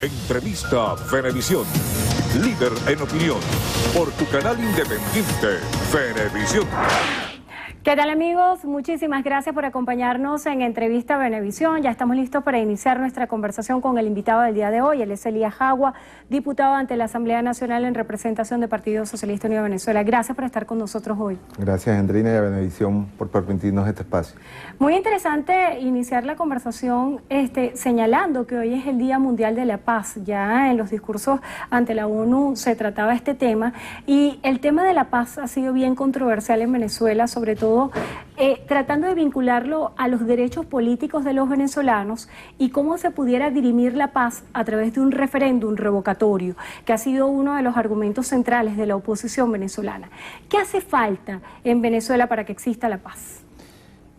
Entrevista Venevisión, líder en opinión, por tu canal independiente, Venevisión. ¿Qué tal, amigos? Muchísimas gracias por acompañarnos en Entrevista Venevisión. Ya estamos listos para iniciar nuestra conversación con el invitado del día de hoy. Él es Elías Jagua, diputado ante la Asamblea Nacional en representación del Partido Socialista Unido de Venezuela. Gracias por estar con nosotros hoy. Gracias, Andrina, y a Venevisión por permitirnos este espacio. Muy interesante iniciar la conversación señalando que hoy es el Día Mundial de la Paz. Ya en los discursos ante la ONU se trataba este tema y el tema de la paz ha sido bien controversial en Venezuela, sobre todo tratando de vincularlo a los derechos políticos de los venezolanos y cómo se pudiera dirimir la paz a través de un referéndum revocatorio, que ha sido uno de los argumentos centrales de la oposición venezolana. ¿Qué hace falta en Venezuela para que exista la paz?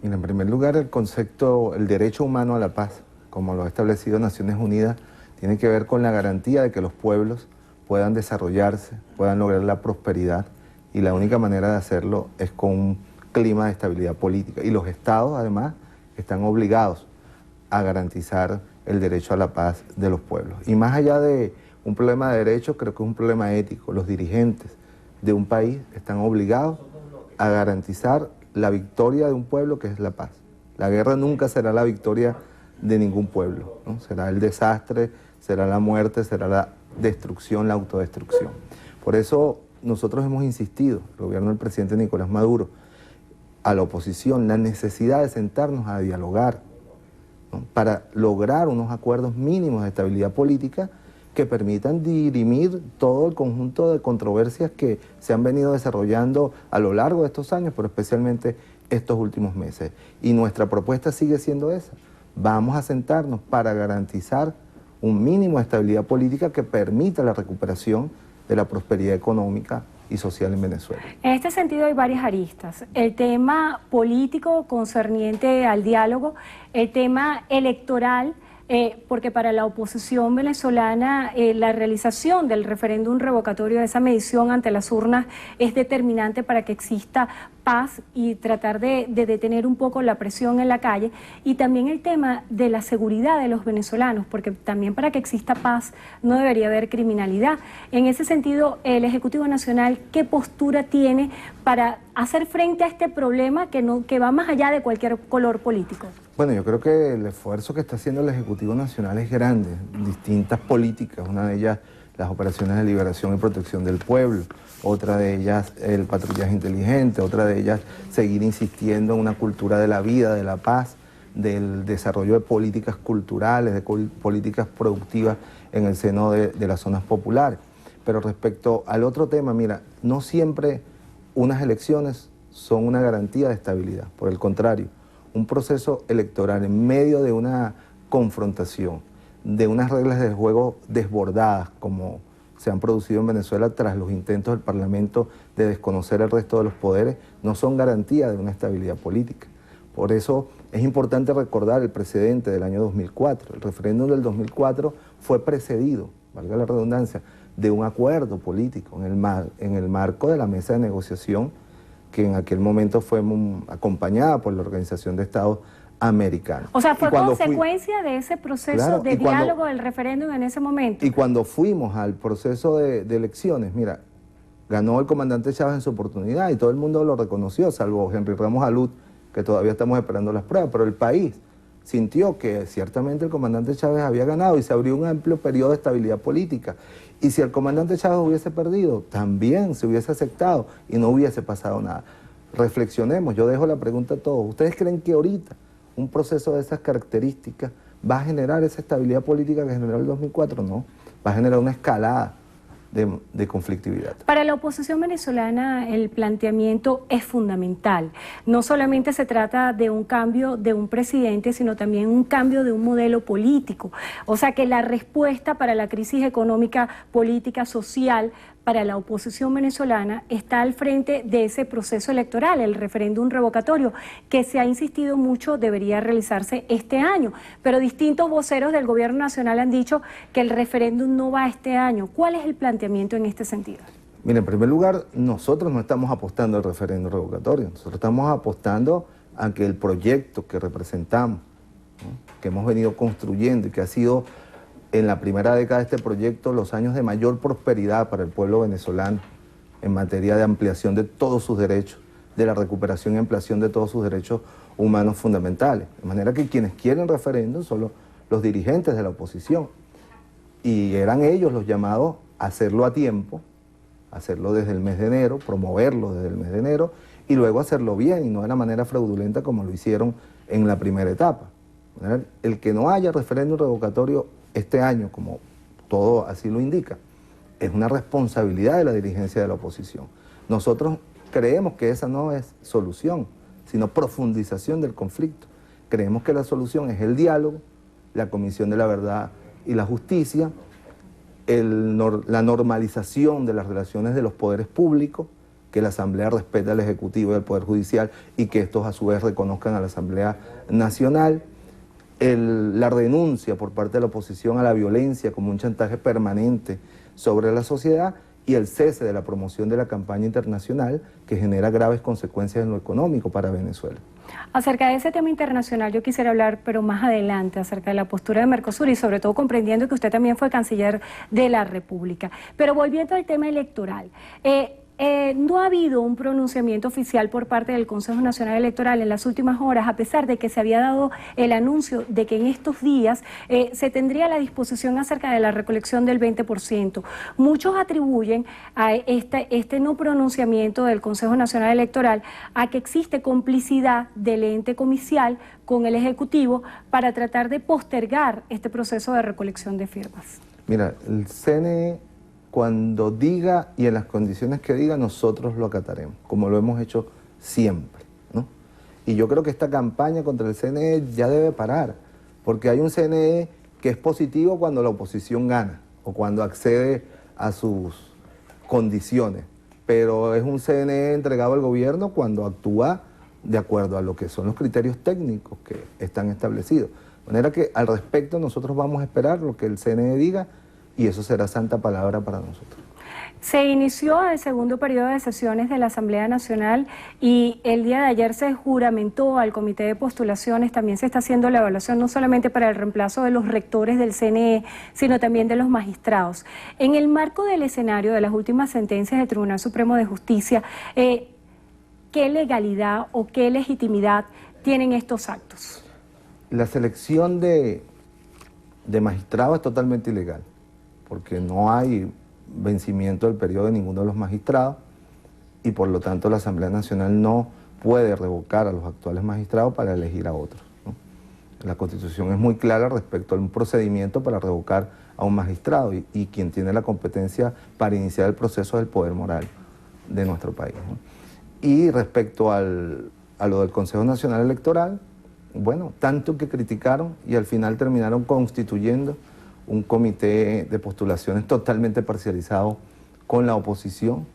Mira, en primer lugar, el concepto, el derecho humano a la paz, como lo ha establecido Naciones Unidas, tiene que ver con la garantía de que los pueblos puedan desarrollarse, puedan lograr la prosperidad, y la única manera de hacerlo es con un clima de estabilidad política. Y los estados, además, están obligados a garantizar el derecho a la paz de los pueblos. Y más allá de un problema de derechos, creo que es un problema ético. Los dirigentes de un país están obligados a garantizar la victoria de un pueblo, que es la paz. La guerra nunca será la victoria de ningún pueblo, ¿no? Será el desastre, será la muerte, será la destrucción, la autodestrucción. Por eso nosotros hemos insistido, el gobierno del presidente Nicolás Maduro, a la oposición, la necesidad de sentarnos a dialogar, ¿no? Para lograr unos acuerdos mínimos de estabilidad política que permitan dirimir todo el conjunto de controversias que se han venido desarrollando a lo largo de estos años, pero especialmente estos últimos meses. Y nuestra propuesta sigue siendo esa. Vamos a sentarnos para garantizar un mínimo de estabilidad política que permita la recuperación de la prosperidad económica y social en Venezuela. En este sentido hay varias aristas. El tema político concerniente al diálogo, el tema electoral, porque para la oposición venezolana la realización del referéndum revocatorio de esa medición ante las urnas es determinante para que exista paz y tratar de detener un poco la presión en la calle, y también el tema de la seguridad de los venezolanos, porque también para que exista paz no debería haber criminalidad. En ese sentido, el Ejecutivo Nacional, ¿qué postura tiene para hacer frente a este problema que va más allá de cualquier color político? Bueno, yo creo que el esfuerzo que está haciendo el Ejecutivo Nacional es grande, distintas políticas, una de ellas las operaciones de liberación y protección del pueblo, otra de ellas el patrullaje inteligente, otra de ellas seguir insistiendo en una cultura de la vida, de la paz, del desarrollo de políticas culturales, de políticas productivas en el seno de las zonas populares. Pero respecto al otro tema, mira, no siempre unas elecciones son una garantía de estabilidad, por el contrario, un proceso electoral en medio de una confrontación, de unas reglas de juego desbordadas como se han producido en Venezuela tras los intentos del Parlamento de desconocer el resto de los poderes, no son garantía de una estabilidad política. Por eso es importante recordar el precedente del año 2004. El referéndum del 2004 fue precedido, valga la redundancia, de un acuerdo político en el marco de la mesa de negociación que en aquel momento fue acompañada por la Organización de Estados Americanos. O sea, fue consecuencia de ese proceso de diálogo del referéndum en ese momento. Y cuando fuimos al proceso de elecciones, mira, ganó el comandante Chávez en su oportunidad y todo el mundo lo reconoció, salvo Henry Ramos Alud, que todavía estamos esperando las pruebas, pero el país sintió que ciertamente el comandante Chávez había ganado y se abrió un amplio periodo de estabilidad política. Y si el comandante Chávez hubiese perdido, también se hubiese aceptado y no hubiese pasado nada. Reflexionemos, yo dejo la pregunta a todos. ¿Ustedes creen que ahorita un proceso de esas características va a generar esa estabilidad política que generó el 2004? No, va a generar una escalada de conflictividad. Para la oposición venezolana el planteamiento es fundamental. No solamente se trata de un cambio de un presidente, sino también un cambio de un modelo político. O sea que la respuesta para la crisis económica, política, social, para la oposición venezolana está al frente de ese proceso electoral, el referéndum revocatorio, que se ha insistido mucho debería realizarse este año, pero distintos voceros del gobierno nacional han dicho que el referéndum no va este año. ¿Cuál es el planteamiento en este sentido? Mira, en primer lugar, nosotros no estamos apostando al referéndum revocatorio, nosotros estamos apostando a que el proyecto que representamos, ¿no?, que hemos venido construyendo y que ha sido en la primera década de este proyecto los años de mayor prosperidad para el pueblo venezolano en materia de ampliación de todos sus derechos, de la recuperación y ampliación de todos sus derechos humanos fundamentales. De manera que quienes quieren referéndum son los dirigentes de la oposición. Y eran ellos los llamados a hacerlo a tiempo, hacerlo desde el mes de enero, promoverlo desde el mes de enero, y luego hacerlo bien y no de la manera fraudulenta como lo hicieron en la primera etapa. El que no haya referéndum revocatorio este año, como todo así lo indica, es una responsabilidad de la dirigencia de la oposición. Nosotros creemos que esa no es solución, sino profundización del conflicto. Creemos que la solución es el diálogo, la Comisión de la Verdad y la Justicia, la normalización de las relaciones de los poderes públicos, que la Asamblea respete al Ejecutivo y al Poder Judicial y que estos a su vez reconozcan a la Asamblea Nacional, la renuncia por parte de la oposición a la violencia como un chantaje permanente sobre la sociedad y el cese de la promoción de la campaña internacional que genera graves consecuencias en lo económico para Venezuela. Acerca de ese tema internacional yo quisiera hablar, pero más adelante, acerca de la postura de Mercosur y sobre todo comprendiendo que usted también fue canciller de la República. Pero volviendo al tema electoral, no ha habido un pronunciamiento oficial por parte del Consejo Nacional Electoral en las últimas horas, a pesar de que se había dado el anuncio de que en estos días se tendría la disposición acerca de la recolección del 20%. Muchos atribuyen a este no pronunciamiento del Consejo Nacional Electoral a que existe complicidad del ente comicial con el Ejecutivo para tratar de postergar este proceso de recolección de firmas. Mira, el CNE, cuando diga y en las condiciones que diga, nosotros lo acataremos, como lo hemos hecho siempre, ¿no? Y yo creo que esta campaña contra el CNE ya debe parar, porque hay un CNE que es positivo cuando la oposición gana o cuando accede a sus condiciones, pero es un CNE entregado al gobierno cuando actúa de acuerdo a lo que son los criterios técnicos que están establecidos. De manera que al respecto nosotros vamos a esperar lo que el CNE diga y eso será santa palabra para nosotros. Se inició el segundo periodo de sesiones de la Asamblea Nacional y el día de ayer se juramentó al Comité de Postulaciones. También se está haciendo la evaluación no solamente para el reemplazo de los rectores del CNE, sino también de los magistrados. En el marco del escenario de las últimas sentencias del Tribunal Supremo de Justicia, ¿qué legalidad o qué legitimidad tienen estos actos? La selección de magistrados es totalmente ilegal, porque no hay vencimiento del periodo de ninguno de los magistrados y por lo tanto la Asamblea Nacional no puede revocar a los actuales magistrados para elegir a otros, ¿no? La Constitución es muy clara respecto a un procedimiento para revocar a un magistrado y quien tiene la competencia para iniciar el proceso es el poder moral de nuestro país, ¿no? Y respecto a lo del Consejo Nacional Electoral, bueno, tanto que criticaron y al final terminaron constituyendo un comité de postulaciones totalmente parcializado con la oposición.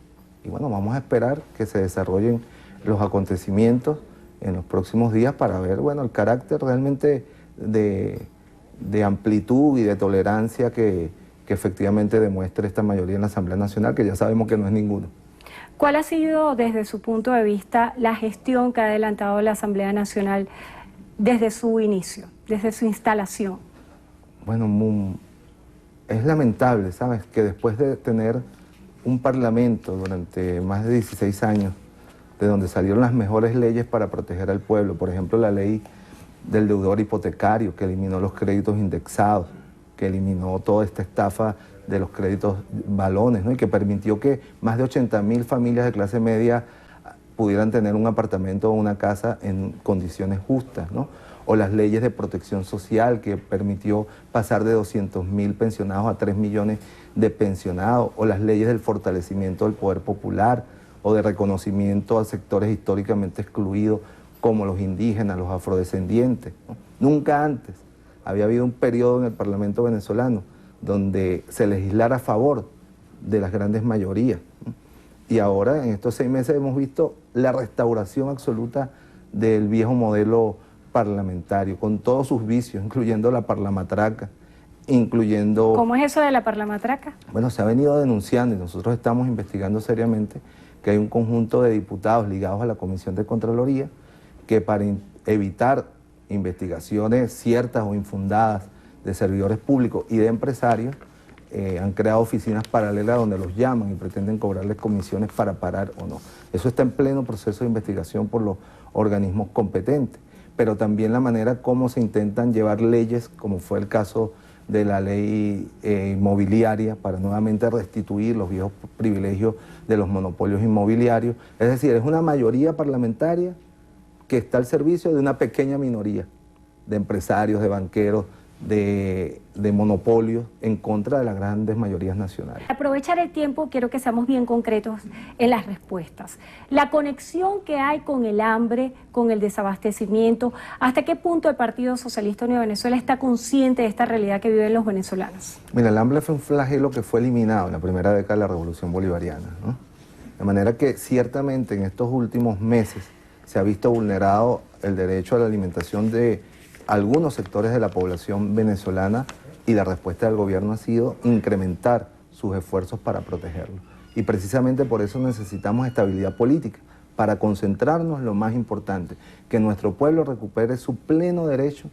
Y bueno, vamos a esperar que se desarrollen los acontecimientos en los próximos días para ver, bueno, el carácter realmente de amplitud y de tolerancia que efectivamente demuestra esta mayoría en la Asamblea Nacional, que ya sabemos que no es ninguno. ¿Cuál ha sido, desde su punto de vista, la gestión que ha adelantado la Asamblea Nacional desde su inicio, desde su instalación? Bueno, es lamentable, ¿sabes?, que después de tener un parlamento durante más de 16 años, de donde salieron las mejores leyes para proteger al pueblo, por ejemplo, la ley del deudor hipotecario, que eliminó los créditos indexados, que eliminó toda esta estafa de los créditos balones, ¿no?, y que permitió que más de 80.000 familias de clase media pudieran tener un apartamento o una casa en condiciones justas, ¿no? O las leyes de protección social que permitió pasar de 200.000 pensionados a 3 millones de pensionados, o las leyes del fortalecimiento del poder popular o de reconocimiento a sectores históricamente excluidos como los indígenas, los afrodescendientes, ¿no? Nunca antes había habido un periodo en el Parlamento venezolano donde se legislara a favor de las grandes mayorías, ¿no? Y ahora en estos 6 meses hemos visto la restauración absoluta del viejo modelo parlamentario, con todos sus vicios, incluyendo la parlamatraca, incluyendo... ¿Cómo es eso de la parlamatraca? Bueno, se ha venido denunciando y nosotros estamos investigando seriamente que hay un conjunto de diputados ligados a la Comisión de Contraloría que para evitar investigaciones ciertas o infundadas de servidores públicos y de empresarios, han creado oficinas paralelas donde los llaman y pretenden cobrarles comisiones para parar o no. Eso está en pleno proceso de investigación por los organismos competentes, pero también la manera como se intentan llevar leyes, como fue el caso de la ley inmobiliaria, para nuevamente restituir los viejos privilegios de los monopolios inmobiliarios. Es decir, es una mayoría parlamentaria que está al servicio de una pequeña minoría de empresarios, de banqueros, de monopolios en contra de las grandes mayorías nacionales. Para aprovechar el tiempo, quiero que seamos bien concretos en las respuestas. La conexión que hay con el hambre, con el desabastecimiento, ¿hasta qué punto el Partido Socialista Unido de Venezuela está consciente de esta realidad que viven los venezolanos? Mira, el hambre fue un flagelo que fue eliminado en la primera década de la Revolución Bolivariana, ¿no? De manera que ciertamente en estos últimos meses se ha visto vulnerado el derecho a la alimentación de algunos sectores de la población venezolana, y la respuesta del gobierno ha sido incrementar sus esfuerzos para protegerlo. Y precisamente por eso necesitamos estabilidad política, para concentrarnos en lo más importante, que nuestro pueblo recupere su pleno derecho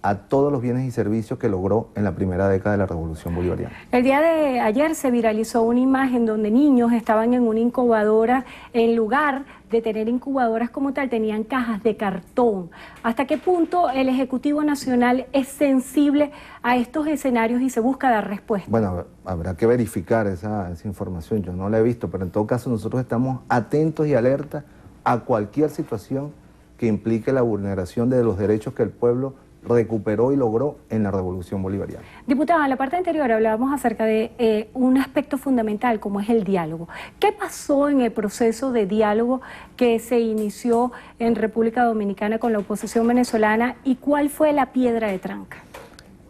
a todos los bienes y servicios que logró en la primera década de la Revolución Bolivariana. El día de ayer se viralizó una imagen donde niños estaban en una incubadora, en lugar de tener incubadoras como tal, tenían cajas de cartón. ¿Hasta qué punto el Ejecutivo Nacional es sensible a estos escenarios y se busca dar respuesta? Bueno, habrá que verificar esa información, yo no la he visto, pero en todo caso nosotros estamos atentos y alertas a cualquier situación que implique la vulneración de los derechos que el pueblo recuperó y logró en la Revolución Bolivariana. Diputada, en la parte anterior hablábamos acerca de un aspecto fundamental como es el diálogo. ¿Qué pasó en el proceso de diálogo que se inició en República Dominicana con la oposición venezolana y cuál fue la piedra de tranca?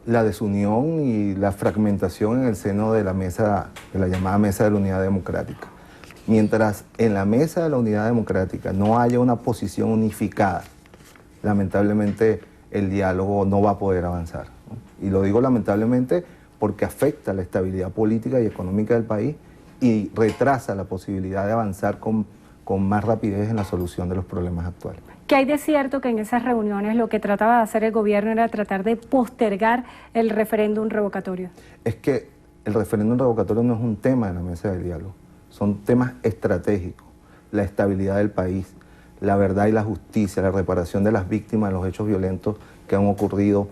La desunión y la fragmentación en el seno de la mesa, de la llamada Mesa de la Unidad Democrática. Mientras en la Mesa de la Unidad Democrática no haya una posición unificada, lamentablemente el diálogo no va a poder avanzar, ¿no? Y lo digo lamentablemente porque afecta la estabilidad política y económica del país y retrasa la posibilidad de avanzar con más rapidez en la solución de los problemas actuales. ¿Qué hay de cierto que en esas reuniones lo que trataba de hacer el gobierno era tratar de postergar el referéndum revocatorio? Es que el referéndum revocatorio no es un tema de la mesa de diálogo, son temas estratégicos, la estabilidad del país, la verdad y la justicia, la reparación de las víctimas de los hechos violentos que han ocurrido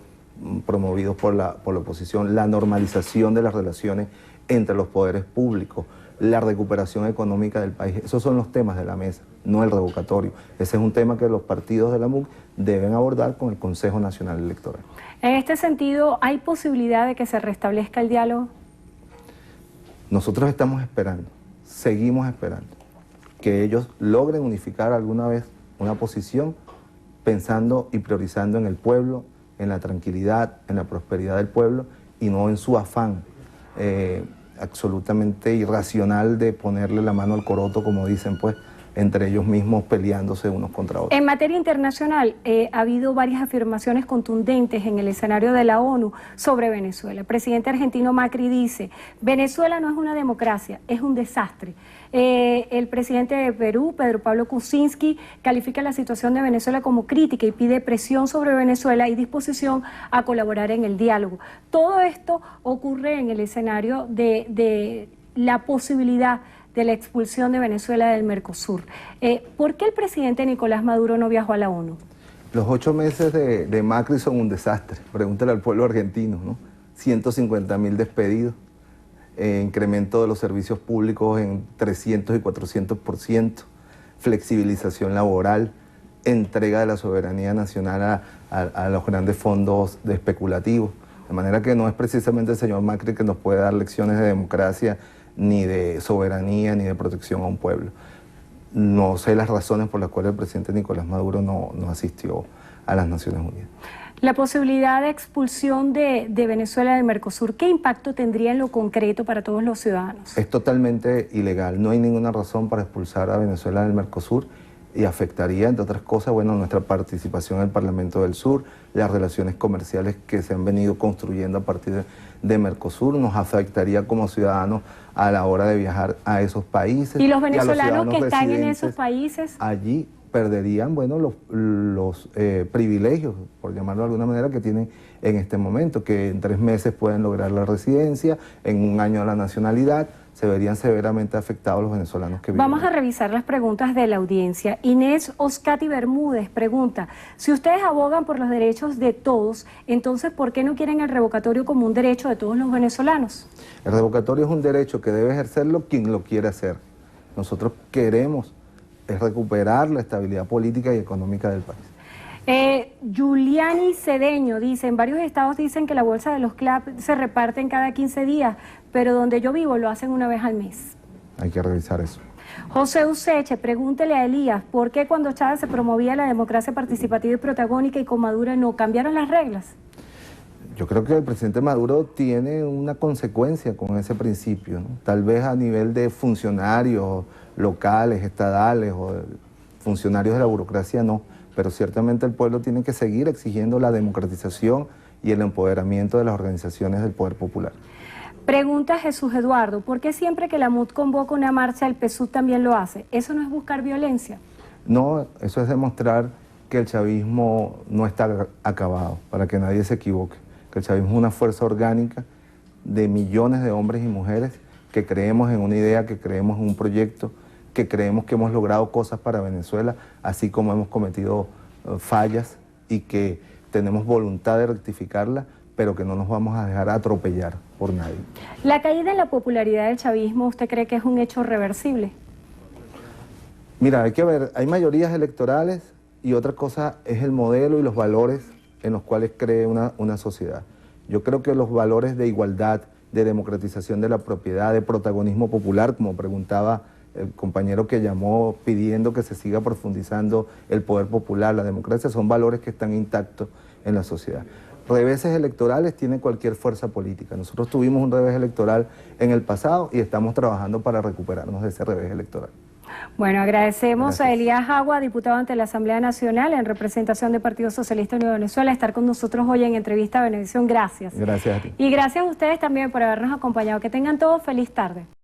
promovidos por la oposición, la normalización de las relaciones entre los poderes públicos, la recuperación económica del país. Esos son los temas de la mesa, no el revocatorio. Ese es un tema que los partidos de la MUC deben abordar con el Consejo Nacional Electoral. En este sentido, ¿hay posibilidad de que se restablezca el diálogo? Nosotros estamos esperando, seguimos esperando que ellos logren unificar alguna vez una posición pensando y priorizando en el pueblo, en la tranquilidad, en la prosperidad del pueblo y no en su afán absolutamente irracional de ponerle la mano al coroto, como dicen, pues, entre ellos mismos peleándose unos contra otros. En materia internacional, ha habido varias afirmaciones contundentes en el escenario de la ONU sobre Venezuela. El presidente argentino Macri dice, Venezuela no es una democracia, es un desastre. El presidente de Perú, Pedro Pablo Kuczynski, califica la situación de Venezuela como crítica y pide presión sobre Venezuela y disposición a colaborar en el diálogo. Todo esto ocurre en el escenario de la posibilidad de la expulsión de Venezuela del Mercosur. ¿Por qué el presidente Nicolás Maduro no viajó a la ONU? Los 8 meses de Macri son un desastre, pregúntale al pueblo argentino, ¿no? 150.000 despedidos, incremento de los servicios públicos en 300 y 400%, flexibilización laboral, entrega de la soberanía nacional a los grandes fondos especulativos. De manera que no es precisamente el señor Macri que nos puede dar lecciones de democracia, ni de soberanía, ni de protección a un pueblo. No sé las razones por las cuales el presidente Nicolás Maduro no asistió a las Naciones Unidas. La posibilidad de expulsión de Venezuela del Mercosur, ¿qué impacto tendría en lo concreto para todos los ciudadanos? Es totalmente ilegal, no hay ninguna razón para expulsar a Venezuela del Mercosur y afectaría, entre otras cosas, bueno, nuestra participación en el Parlamento del Sur, las relaciones comerciales que se han venido construyendo a partir de Mercosur, nos afectaría como ciudadanos a la hora de viajar a esos países. ¿Y los venezolanos que están en esos países? Allí perderían, bueno, los privilegios, por llamarlo de alguna manera, que tienen en este momento, que en 3 meses pueden lograr la residencia, en 1 año la nacionalidad. Se verían severamente afectados los venezolanos que viven. Vamos a revisar las preguntas de la audiencia. Inés Oscati Bermúdez pregunta, si ustedes abogan por los derechos de todos, entonces ¿por qué no quieren el revocatorio como un derecho de todos los venezolanos? El revocatorio es un derecho que debe ejercerlo quien lo quiere hacer. Nosotros queremos recuperar la estabilidad política y económica del país. Giuliani Cedeño dice, en varios estados dicen que la bolsa de los CLAP se reparten cada 15 días, pero donde yo vivo lo hacen una vez al mes. Hay que revisar eso. José Useche, pregúntele a Elías, ¿por qué cuando Chávez se promovía la democracia participativa y protagónica y con Maduro no cambiaron las reglas? Yo creo que el presidente Maduro tiene una consecuencia con ese principio, ¿no? Tal vez a nivel de funcionarios locales, estadales o funcionarios de la burocracia no, pero ciertamente el pueblo tiene que seguir exigiendo la democratización y el empoderamiento de las organizaciones del poder popular. Pregunta Jesús Eduardo, ¿por qué siempre que la MUD convoca una marcha el PSUV también lo hace? ¿Eso no es buscar violencia? No, eso es demostrar que el chavismo no está acabado, para que nadie se equivoque. Que el chavismo es una fuerza orgánica de millones de hombres y mujeres que creemos en una idea, que creemos en un proyecto, que creemos que hemos logrado cosas para Venezuela, así como hemos cometido fallas y que tenemos voluntad de rectificarla, pero que no nos vamos a dejar atropellar por nadie. ¿La caída en la popularidad del chavismo usted cree que es un hecho reversible? Mira, hay que ver, hay mayorías electorales y otra cosa es el modelo y los valores en los cuales cree una sociedad. Yo creo que los valores de igualdad, de democratización de la propiedad, de protagonismo popular, como preguntaba el compañero que llamó pidiendo que se siga profundizando el poder popular, la democracia, son valores que están intactos en la sociedad. Reveses electorales tiene cualquier fuerza política. Nosotros tuvimos un revés electoral en el pasado y estamos trabajando para recuperarnos de ese revés electoral. Bueno, agradecemos Gracias. a Elías Agua, diputado ante la Asamblea Nacional en representación del Partido Socialista Unido de Venezuela, estar con nosotros hoy en Entrevista a Venevisión. Gracias. Gracias a ti. Y gracias a ustedes también por habernos acompañado. Que tengan todos feliz tarde.